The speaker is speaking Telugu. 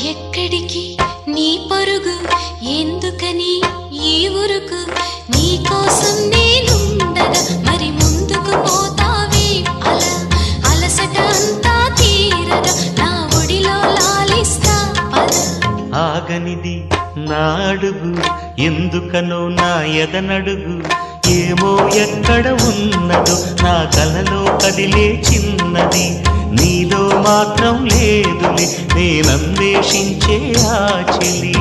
ఎక్కడికి నీ పరుగు ఎందుకని ఈ ఉరుకు నీ కోసం నేనుండగా మరి ముందుకు పోతావే అలా అలసట అంతా తీరగా నా ఒడిలో లాలిస్తా పద ఆగనిది నా అడుగు ఎందుకనో నా ఎదనడుగు ఏమో ఎక్కడ ఉన్నదో నా కలలో కదిలే చిన్నది నీలో మాత్రం లేదులే నేనన్వేషించే ఆ చెలి